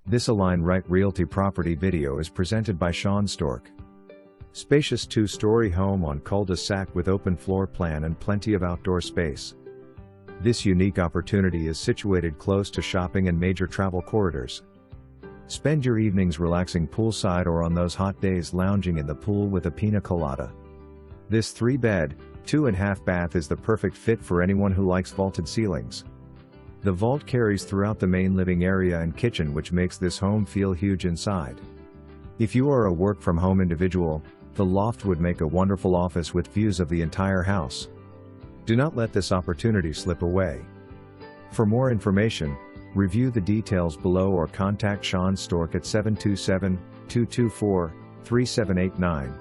This Align Right Realty property video is presented by Sean Stork. Spacious two-story home on cul-de-sac with open floor plan and plenty of outdoor space. This unique opportunity is situated close to shopping and major travel corridors. Spend your evenings relaxing poolside or on those hot days lounging in the pool with a pina colada. This 3-bed, 2.5 bath is the perfect fit for anyone who likes vaulted ceilings. The vault carries throughout the main living area and kitchen, which makes this home feel huge inside. If you are a work-from-home individual, the loft would make a wonderful office with views of the entire house. Do not let this opportunity slip away. For more information, review the details below or contact Sean Stork at 727-224-3789.